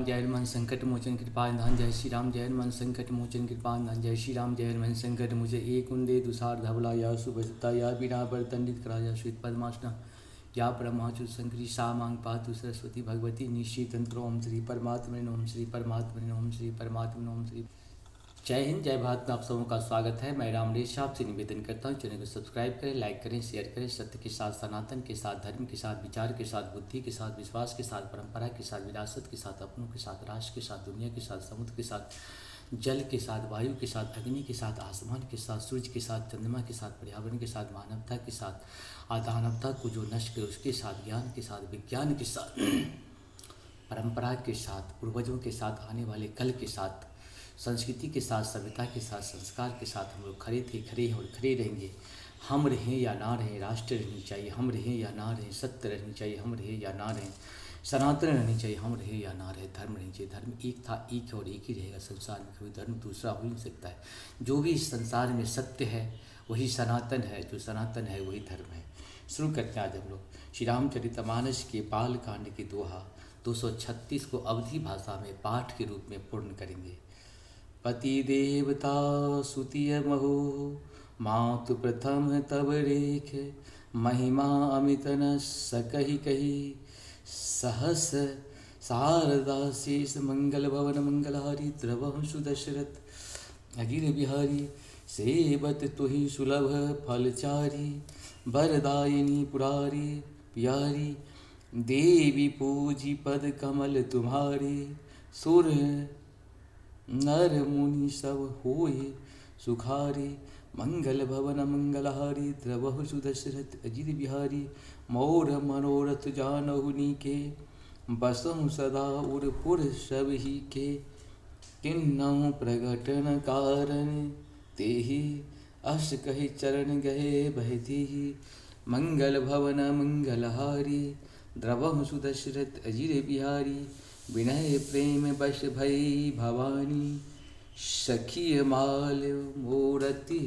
राम जय हनुमान संकट मोचन कृपा निधान। जय श्री राम जय हनुमान संकट मोचन कृपा निधान। जय श्री राम जय हनुमान संकट मुझे एक कुंदे दुसार धवला या सुभजता या बिना पर दंडित करा या श्वेत पद्मासना या परमाचु संकरी सा मांग पातु सरस्वती भगवती निश्चित तंत्र। ओम श्री परमात्मने ओम श्री परमात्मने ओम श्री परमात्मने ओम श्री। जय हिंद जय भारत में आप सबों का स्वागत है। मैं रामलेश आपसे निवेदन करता हूँ चैनल को सब्सक्राइब करें, लाइक करें, शेयर करें। सत्य के साथ सनातन के साथ, धर्म के साथ, विचार के साथ, बुद्धि के साथ, विश्वास के साथ, परंपरा के साथ, विरासत के साथ, अपनों के साथ, राष्ट्र के साथ, दुनिया के साथ, समुद्र के साथ, जल के साथ, वायु के साथ, अग्नि के साथ, आसमान के साथ, सूर्य के साथ, चंद्रमा के साथ, पर्यावरण के साथ, मानवता के साथ, अदानवता को जो नष्ट करे उसके साथ, ज्ञान के साथ, विज्ञान के साथ, परंपरा के साथ, पूर्वजों के साथ, आने वाले कल के साथ, संस्कृति के साथ, सभ्यता के साथ, संस्कार के साथ हम लोग खड़े थे, खड़े हैं और खड़े रहेंगे। हम रहें या ना रहें, राष्ट्र रहनी चाहिए, हम रहें या ना रहें, सत्य रहनी चाहिए, हम रहें या ना रहें, सनातन रहनी चाहिए, हम रहें या ना रहें, धर्म रहनी चाहिए। धर्म एक था, एक है और एक ही रहेगा संसार में, कभी धर्म दूसरा हो ही नहीं सकता है। जो भी इस संसार में सत्य है वही सनातन है, जो सनातन है वही धर्म है। शुरू करते हैं आज हम लोग श्री रामचरितमानस के बाल कांड की दोहा 236 को अवधी भाषा में पाठ के रूप में पूर्ण करेंगे। पति देवता सुतिय महो मातु प्रथम तब रेख महिमा अमित न सकहि कही सहस शारदा शेष मंगल भवन मंगलहारी द्रवहं सुदशरथ अगिर बिहारी सेवत तुहि सुलभ फलचारी वरदायिनी पुरारी प्यारी देवी पूजी पद कमल तुम्हारे सुर नर मुनि सब होए सुखारी मंगल भवन मंगलहारी द्रवहु सुदशरथ अजित बिहारी मोर मनोरथ जानहु नीके बसहु सदा उरपुर सब ही के किन्नहु प्रगटन कारण तेहि अस कहि चरण गए बहती मंगल भवन मंगलहारी द्रवहु सुदशरथ अजित बिहारी विनय प्रेम बश भई भवानी सखिय माल मोरति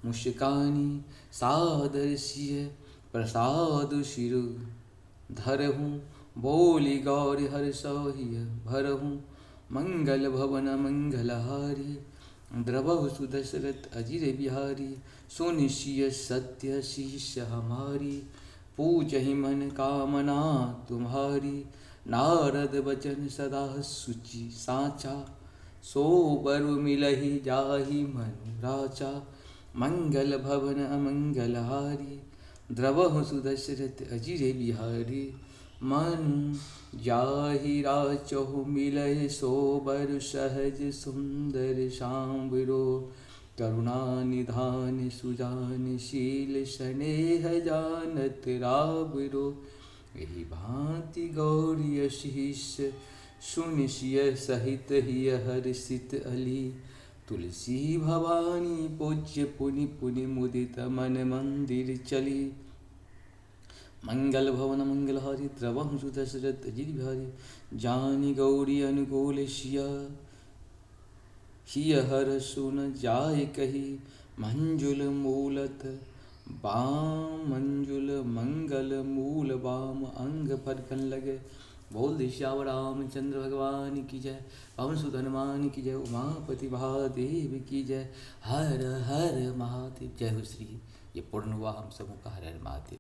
मुस्कानी सादर सिय प्रसाद शिरु धरहूँ बोली गौर हर सौहिय भरहूँ मंगल भवन मंगलहारी द्रवहु सुदशरथ अजिर बिहारी सुनिशिय सत्य शीश हमारी पूजहि मन कामना तुम्हारी नारद वचन सदा सुचि साचा सो बरु मिलहि जाहि मनु राचा मंगल भवन अमंगलहारी द्रवहु सुदशरथ अजिर बिहारी मनु जाहि राचहु मिलहि सो बरु सहज सुंदर सांबरो करुणा निधान सुजान शील स्नेह जानत राबरो यही भांति गौरी शीश सुनिशिय सहित हिय हर्षित अली तुलसी भवानी पूज्य पुनि पुनि मुदित मन मंदिर चली मंगल भवन मंगलहारी द्रवहु सुदशरथ अजिर बिहारी जानी गौरी अनुकूल शिया हिय हर सुन जाय कही मंजुल मूलत बाम मंजुल मंगल मूल बाम अंग फरकन लगे। बोल दिश्याव रामचंद्र भगवान की जय, पवन सुत हनुमान की जय, उमापति महादेव की जय, हर हर महादेव। जय हो श्री। ये पूर्ण हुआ हम सबों का हर हर महादेव।